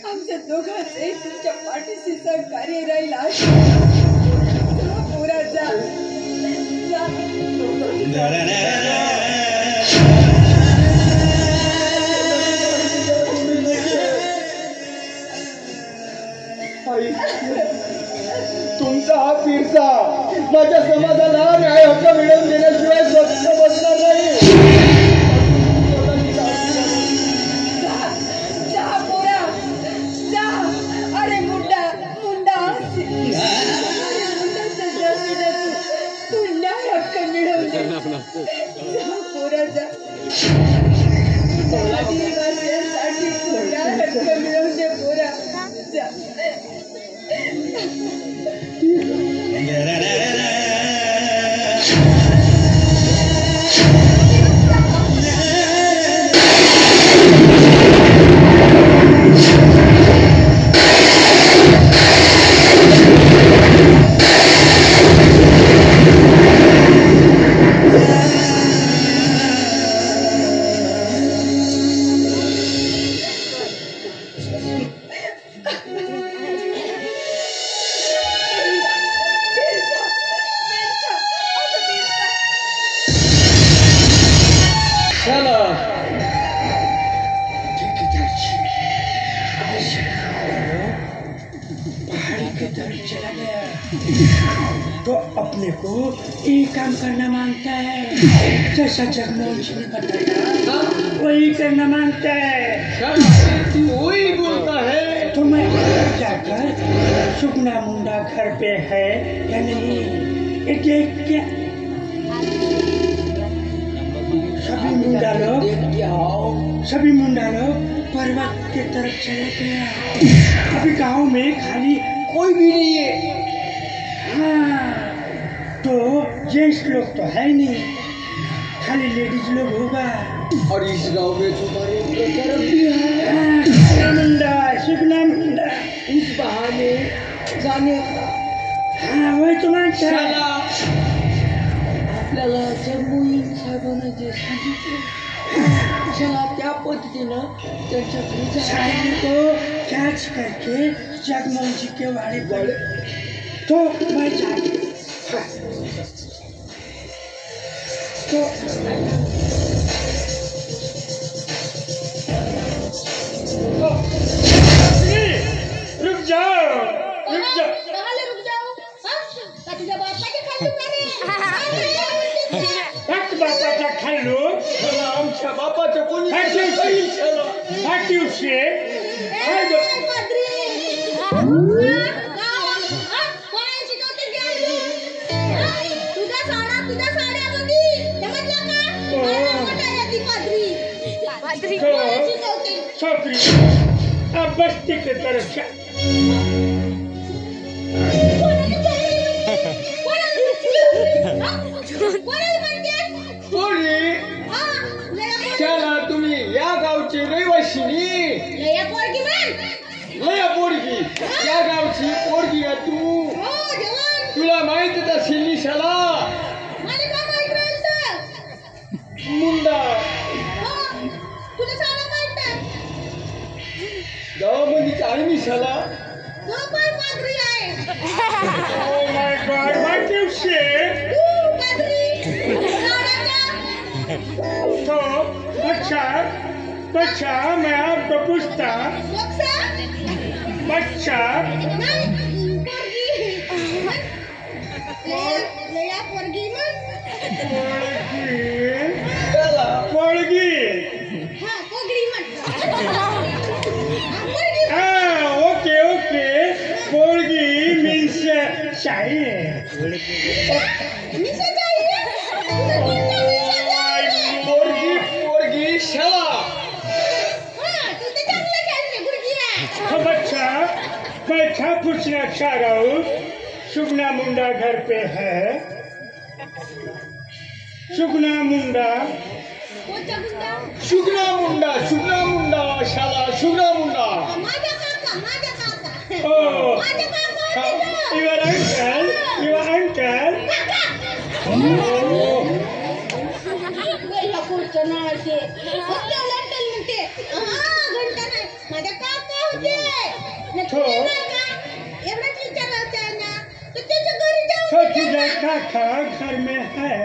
आमच्या दोघांचे तुमच्या पाठीशी सहकार्य राहील. पुरा जा तुमचा हा बिरसा माझ्या समाजाला न्याय हक्क मिळवून देण्याशिवाय स्वतः बसणार नाही. एक काम करना मांगता है, जैसा जगमोहन जी ने बताया वही करना मांगता है। तू वही बोलता है तो मैं जाकर सुगना मुंडा घर पे है या नहीं ये देख के सभी मुंडा लोग पर्वत के तरफ चले गए। अभी गांव में खाली कोई भी नहीं है। हाँ, तो जेंट्स लोग तो है नहीं, खाली लेडीज लोग होगा। और इस गांव में तुम्हारे तरफ भी है सुगना मुंडा इस बहाने जाने का। हाँ वही तो मांगता है। आपल्याला जगमोहन साहेबांना जे सांगितलं चला त्या पद्धतीनं त्यांच्या घरी साइकिल को कैच करके जगमोहन जी के वाड़े पर तो मैं जाके तो रुक जाओ कहाले रुक जाओ का तुझ्या बापाचे खाल्लू का रे फक्त बापाचा खाल्लो आमच्या बापाचं कोणी दिवशी पाद्री कोणाला शिकवते तुझ्या साड्यामध्ये समजलं का मोठा यादी पाद्री कोणाला शिकवते छोकरी अब बस्ती की तरफ जा। त्याला तुम्ही या गावची रहिवाशिनी लया पोरगी लया पोरगी या गावची पोरगी आहे तू तुला माहितीच असेल निशाला मला काय माहित राहिलं तर मुंडा तुला साडा माहित आहे गावामध्ये आहे निशाला तो पण पाद्री आहे Oh my God, what you say? पाद्री तो बच्चा मैं आपको पूछता बच्चा पोळगी ओके पोळगी मीन्स शाही पोरगी शाला बच्चा मैं क्या पूछना चाह रहा हूँ सुगना मुंडा घर पे है सुगना मुंडा शाला सुगना मुंडा Oh, your uncle. तुझा काका घर में है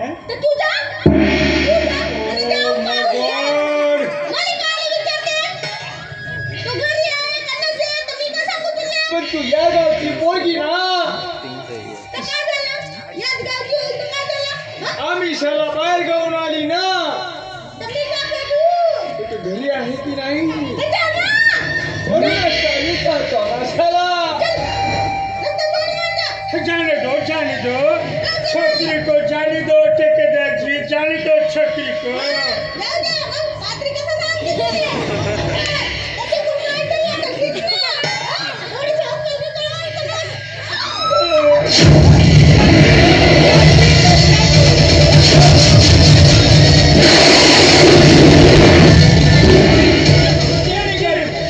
पण तू या गावची पोरगी ना आम्ही शाला बाहेर गावून आली ना तू घरी आहे की नाही विचारतो ना शाला जाने दो छोकरी को जाने दो ठेकेदार जी जाने दो छोकरी को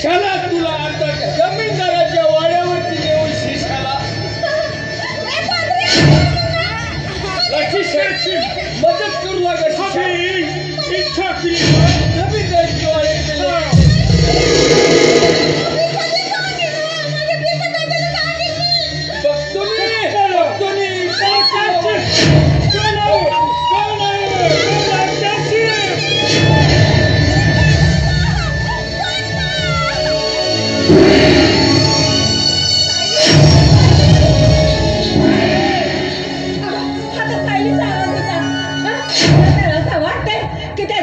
शाला तुला आता जमीनदाराच्या वाड्यावरती येऊन शिशाला मदत करू लागत छोकरी जमीनदाराच्या वाड्यात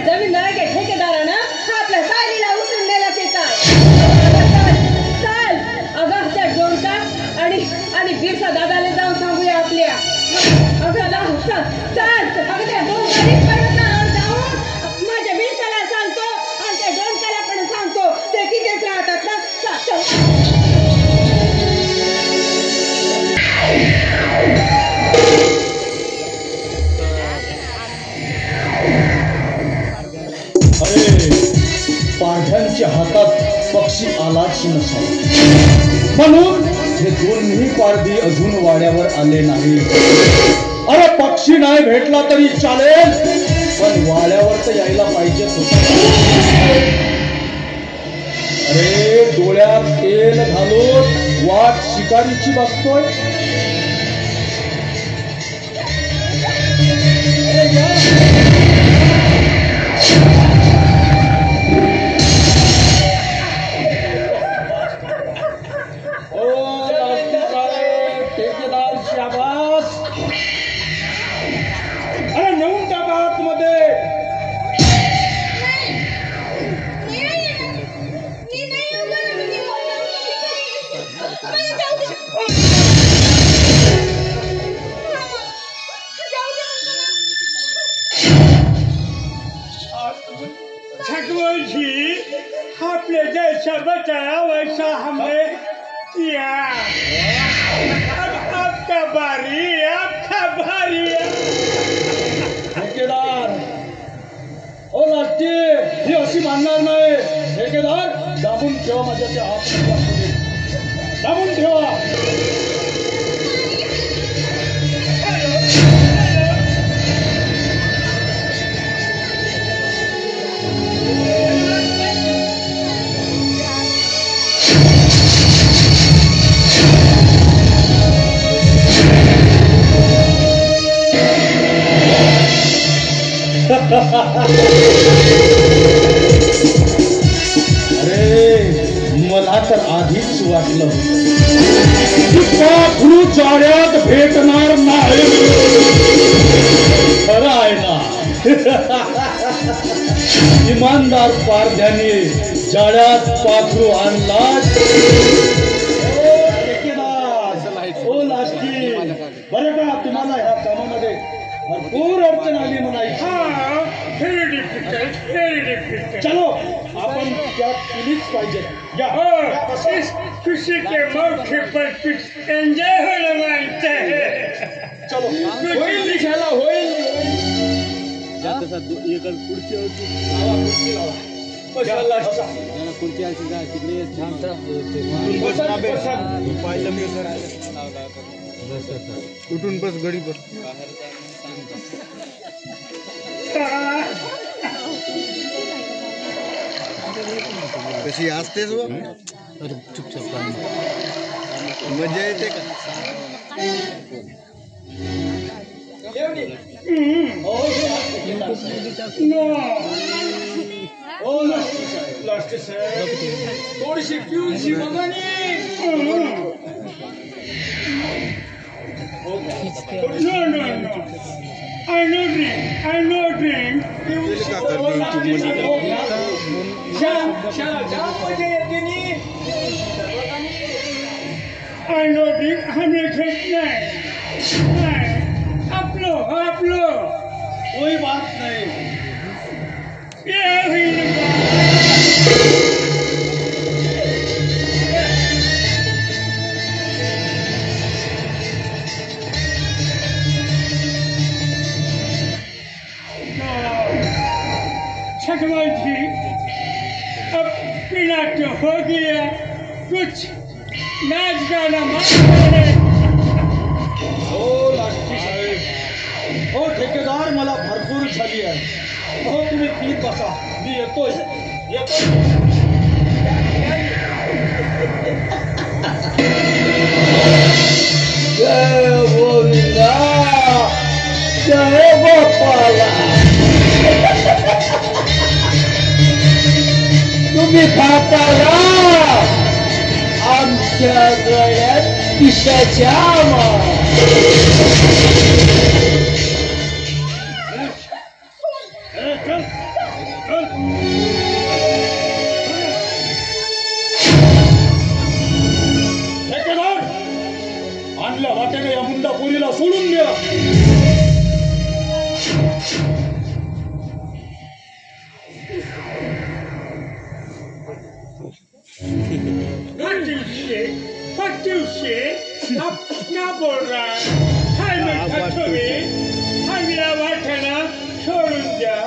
जमीनदाराच्या ठेकेदारानं आपल्या सालीला उचलून नेला ते काय चाल अगं त्या डोंका आणि बिरसा दादाला जाऊन सांगूया आपल्या अगं चाल अगं त्या डोंकाला जाऊन माझ्या बिरसाला सांगतो आणि त्या डोंकाला पण सांगतो ते तिथेच राहतात ना चल पांढऱ्यांच्या हातात पक्षी आलाच नसावा म्हणून हे दोन्ही पारधी अजून वाड्यावर आले नाही. अरे पक्षी नाही भेटला तरी चालेल पण वाड्यावर तर यायला पाहिजेच होत. अरे डोळ्यात तेल घालून वाट शिकारीची बघतोय. आपने जैसा बताया वैसा हमने किया. अब आपका बारी ठेकेदार ओ लाटके ही अशी मानणार नाही. ठेकेदार दाबून ठेवा माझ्या त्या हात दाबून ठेवा. अरे मला तर आधीच वाटलं पाखरू जाळ्यात भेटणार नाही. खरं आहे ना. इमानदार पारध्याने जाळ्यात पाखरू आणला. ओ लास्टी बरं का तुम्हाला ह्या कामामध्ये भरपूर अडचण आली म्हणायची. चलो आपण त्यात केलीच पाहिजे. खुशी के मौके पर कुछ एंजॉय होना मांगते हैं. चलो होईल दिशाला होईल. उठून बस गडी बस. कशी असतेच व मजा येते का. थोडीशी पिऊची बघानी. No. I no drink. I no drink. हमें खेत नहीं. आप लो. कोई बात नहीं. ये हुई छठवाई थी. अब पीना तो हो गया. कुछ नाच गाना मारे. हो लाटकी साहेब. हो ठेकेदार मला भरपूर झाली आहे. हो तुम्ही पीत बसा. मी येतोय. जय गोविंदा जय गोपाला. तुम्ही खाताला आमच्या गळ्यात पिशाच्या ठेकेदार, आणल्या वाटेने या मुंडा पोरीला सोडून द्या. आप क्या बोल रहा है? काय म्हणता तुम्ही? आणल्या वाटेनं सोडून द्या.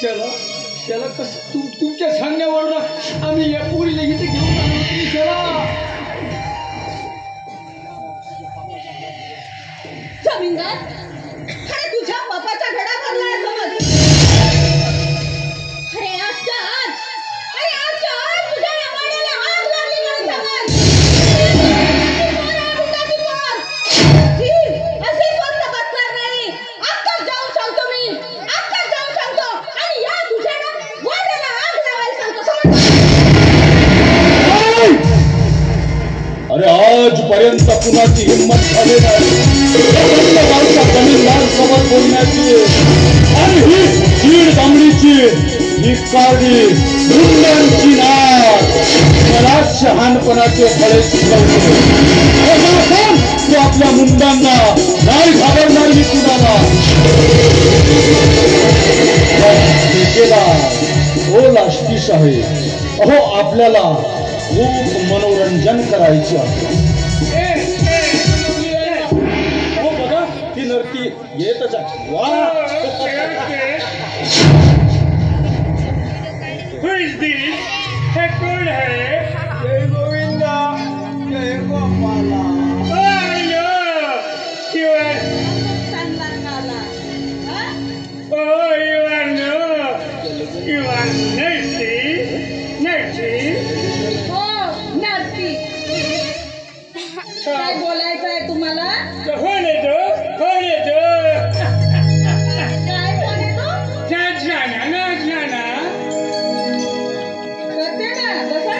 त्याला कसं तुमच्या सांगण्यावर आम्ही या पोरीला इथे घेऊन आलो. जमीनदार, अरे तुझ्या बापाचा घडा भरलाय समज. अरे आजच्या आज तुझ्या रमाड्याला आग लागली नाही समज. अशी स्वस्त बसणार नाही. आत्ताच जाऊन सांगतो मी. आत्ताच जाऊन सांगतो आणि या तुझ्या वाड्याला आग लावायला सांगतो समज. अरे आजपर्यंत कुणाची हिंमत झाली नाही जमीनदार समोर बोलण्याची. आणि ही चीड दामडीची, ही काळी मुंड्यांची नाक मला शहाणपणाचे फळे शिकवते. तू आपल्या मुंडांना नाही घाबरणार मी कुणाला. हो लाष्टीश आहे. अहो आपल्याला खूप मनोरंजन करायचे आहे. हो बघा ती नर्ती येतच आहे. वा हे कोण आहे? जय गोविंदा, जय गोपाला. काय बोलायचं आहे तुम्हाला? कोण येतो? कोण येतो? काय कोण येतो? जाना करते ना बसा.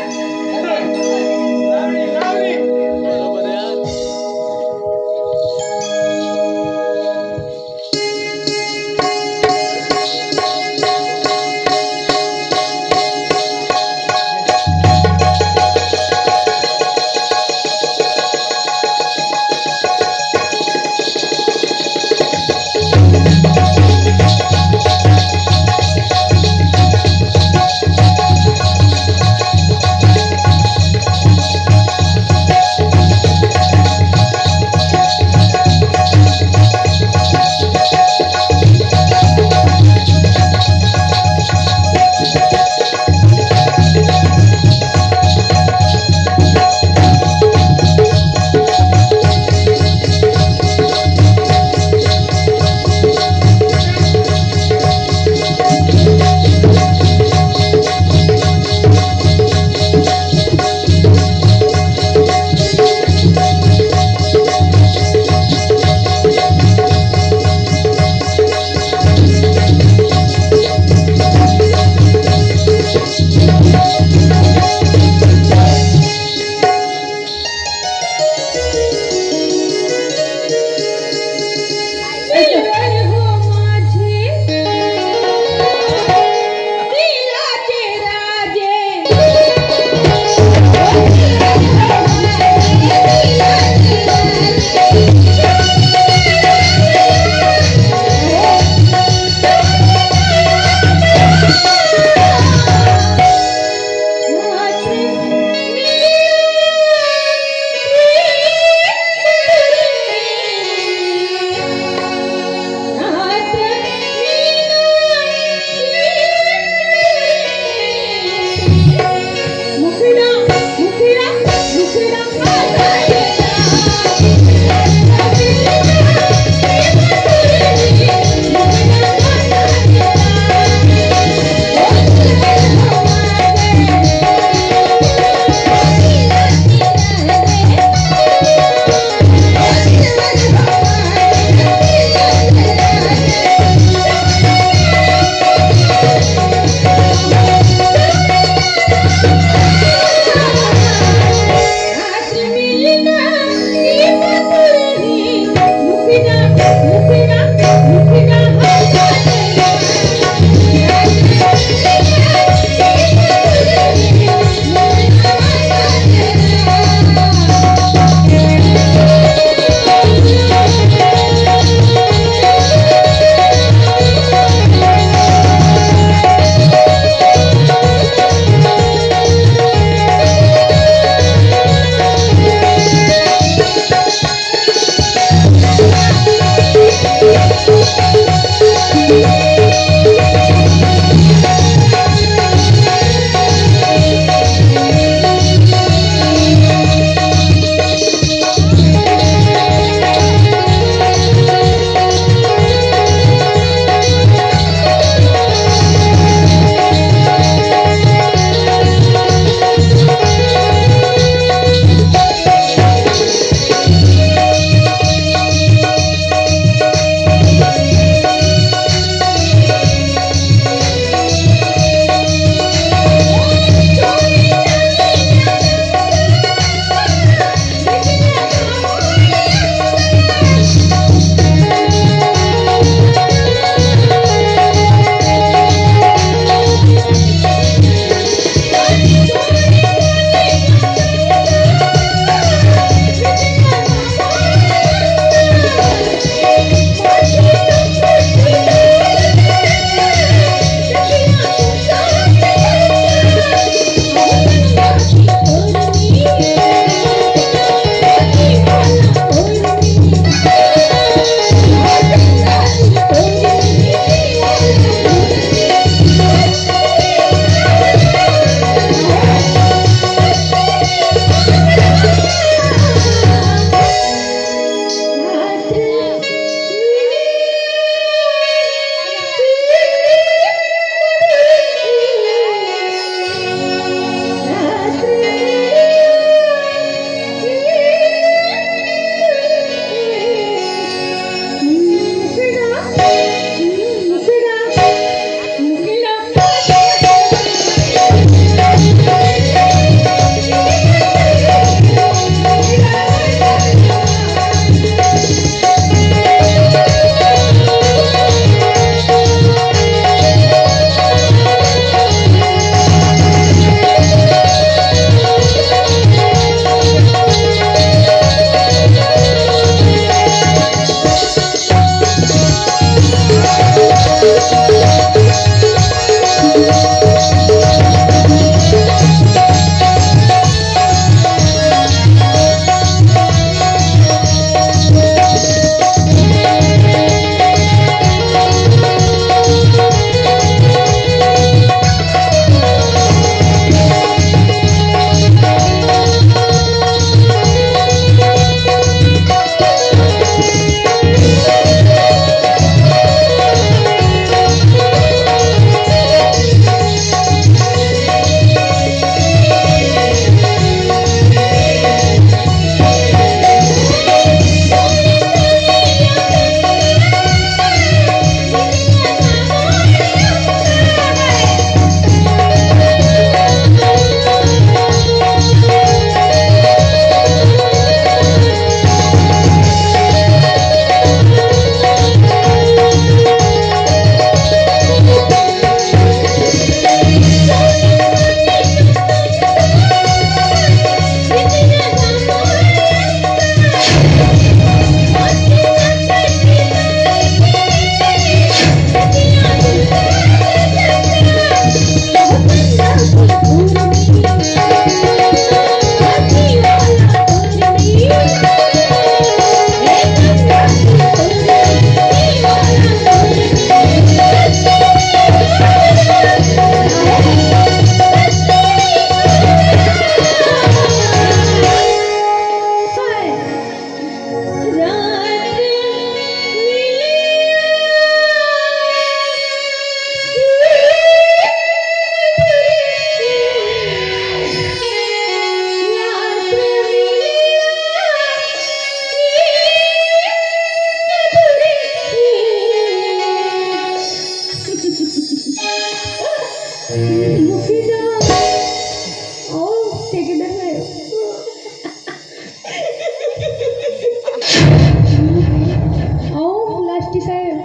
हो लाष्टी साहेब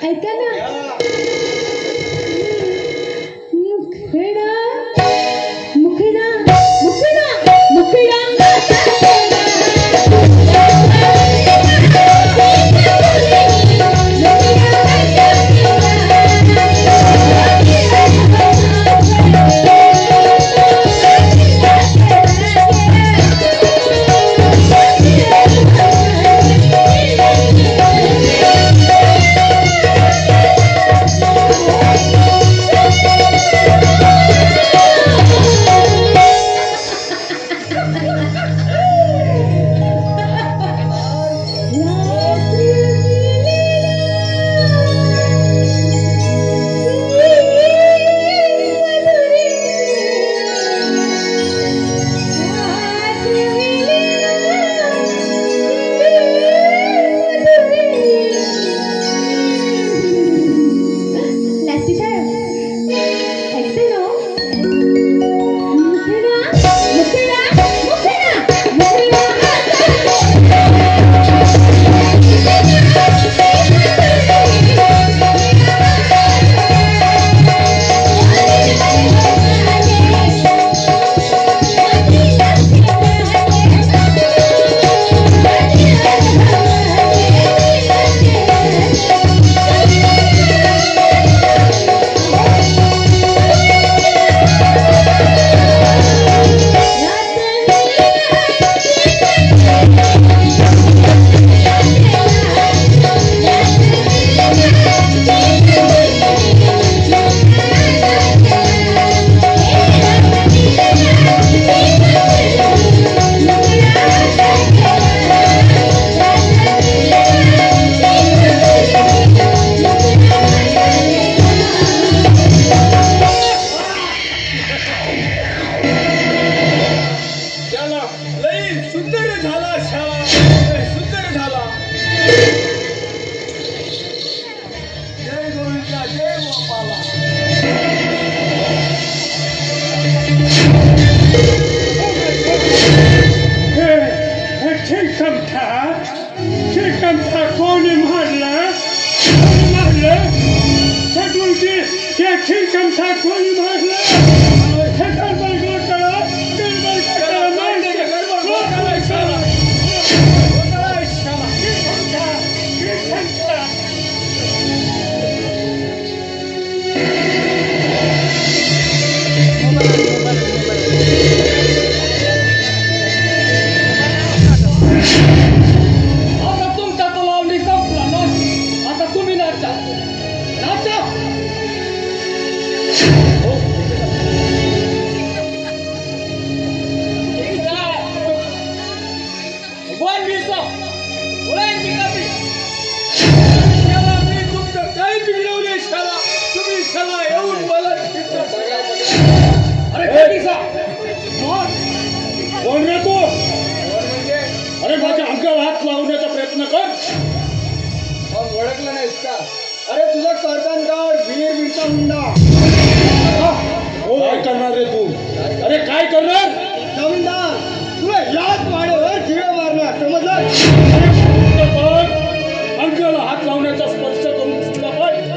ऐका ना मुखडा कोण रे तू? अरे माझ्या अंगाला हात लावण्याचा प्रयत्न कर. मग ओळखलं नाहीस का? अरे तुझा कर्तनकार वीर बिरसा मुंडा. काय करणार रे तू? अरे काय करणार? जमीनदार तुला याच वाड्यावर जीवे मारणार, समजलं? अंगाला हात लावण्याचा स्पर्श करून दिसला पाहिजे.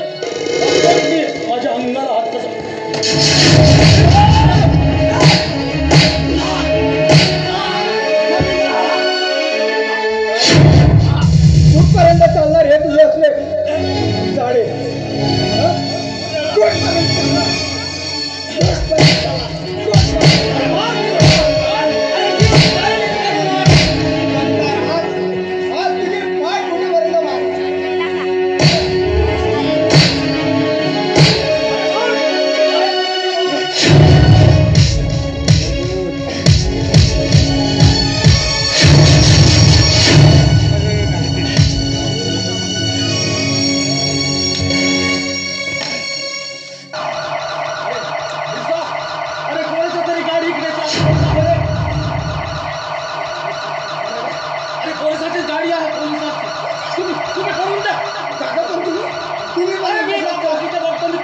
माझ्या अंगाला हात कसा कुठपर्यंत चालणार हे तुझे असले जाडे?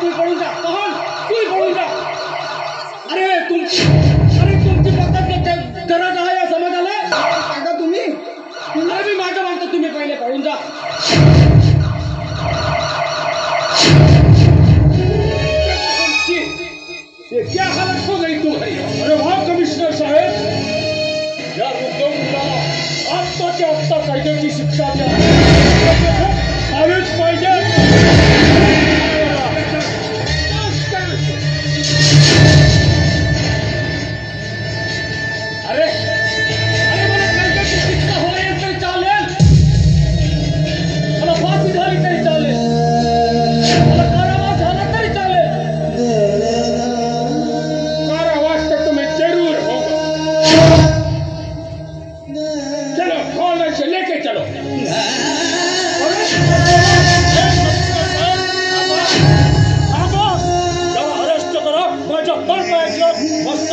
तुम्ही पळून जा. अरे तुमची पद्धत गरज आहे या समाजाला. सांगा तुम्ही. मी माझं मागतो, तुम्ही पहिले पळून जा. क्या हालत हो गई तुम्हारी? अरे वाह कमिश्नर साहेब, या मुद्द्याला आत्ताच्या आत्ता कायद्याची शिक्षा द्या. आलीच पाहिजे. अरे अरे मला कायद्याची शिक्षा होईल तरी चालेल, मला फाशी झाली तरी चालेल, मला कारावास झाला तरी चालेल. कारावास तर तुम्हें जरूर होगा. चलो कॉलेज से लेके चलो. अरेस्ट करा, माझ्या तळपायाचं मस्त